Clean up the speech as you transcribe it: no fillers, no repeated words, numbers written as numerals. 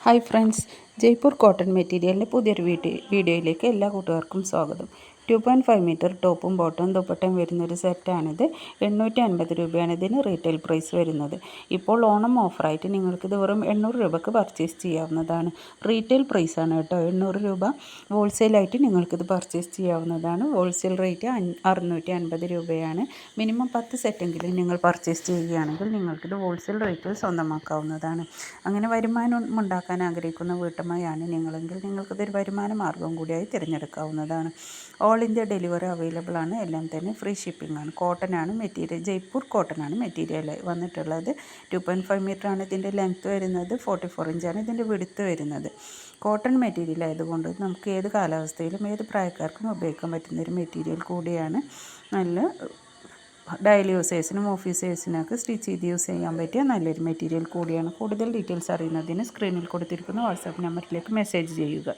Hi friends, Jaipur cotton മെറ്റീരിയലിൻ്റെ പുതിയൊരു വീഡിയോയിലേക്ക് എല്ലാ കൂട്ടുകാർക്കും സ്വാഗതം. 2.5 മീറ്റർ ടോപ്പും ബോട്ടവും ദുപ്പട്ടയും വരുന്നൊരു സെറ്റാണിത്. 850 രൂപയാണ് ഇതിന് റീറ്റെയിൽ പ്രൈസ് വരുന്നത്. ഇപ്പോൾ ഓണം ഓഫറായിട്ട് നിങ്ങൾക്കിത് വെറും 800 രൂപയ്ക്ക് പർച്ചേസ് ചെയ്യാവുന്നതാണ്. റീറ്റെയിൽ പ്രൈസാണ് കേട്ടോ, 800 രൂപ. ഹോൾസെയിലായിട്ട് നിങ്ങൾക്കിത് പർച്ചേസ് ചെയ്യാവുന്നതാണ്. ഹോൾസെയിൽ റേറ്റ് 650 രൂപയാണ്. മിനിമം 10 സെറ്റെങ്കിലും നിങ്ങൾ പർച്ചേസ് ചെയ്യുകയാണെങ്കിൽ നിങ്ങൾക്കിത് ഹോൾസെയിൽ റേറ്റിൽ സ്വന്തമാക്കാവുന്നതാണ്. അങ്ങനെ വരുമാനം ഉണ്ടാക്കാൻ ആഗ്രഹിക്കുന്ന വീട്ടമ്മയാണ് നിങ്ങളെങ്കിൽ നിങ്ങൾക്കിതൊരു വരുമാന മാർഗ്ഗം കൂടിയായി തിരഞ്ഞെടുക്കാവുന്നതാണ്. ഓൾ ഇന്ത്യ ഡെലിവറി അവൈലബിൾ ആണ്. എല്ലാം തന്നെ ഫ്രീ ഷിപ്പിംഗ് ആണ്. കോട്ടൺ ആണ് മെറ്റീരിയൽ, ജയ്പൂർ കോട്ടൺ ആണ് മെറ്റീരിയൽ വന്നിട്ടുള്ളത്. 2.5 മീറ്റർ ആണ് ഇതിൻ്റെ ലെങ്ത്ത് വരുന്നത്. 44 ഇഞ്ചാണ് ഇതിൻ്റെ വിഡ്ത്ത് വരുന്നത്. കോട്ടൺ മെറ്റീരിയൽ ആയതുകൊണ്ട് നമുക്ക് ഏത് കാലാവസ്ഥയിലും ഏത് പ്രായക്കാർക്കും ഉപയോഗിക്കാൻ പറ്റുന്ന ഒരു മെറ്റീരിയൽ കൂടിയാണ്. നല്ല ഡെയിലി യൂസേഴ്സിനും ഓഫീസേഴ്സിനൊക്കെ സ്റ്റിച്ച് ചെയ്ത് യൂസ് ചെയ്യാൻ പറ്റിയ നല്ലൊരു മെറ്റീരിയൽ കൂടിയാണ്. കൂടുതൽ ഡീറ്റെയിൽസ് അറിയുന്നതിന് സ്ക്രീനിൽ കൊടുത്തിരിക്കുന്ന വാട്സാപ്പ് നമ്പറിലേക്ക് മെസ്സേജ് ചെയ്യുക.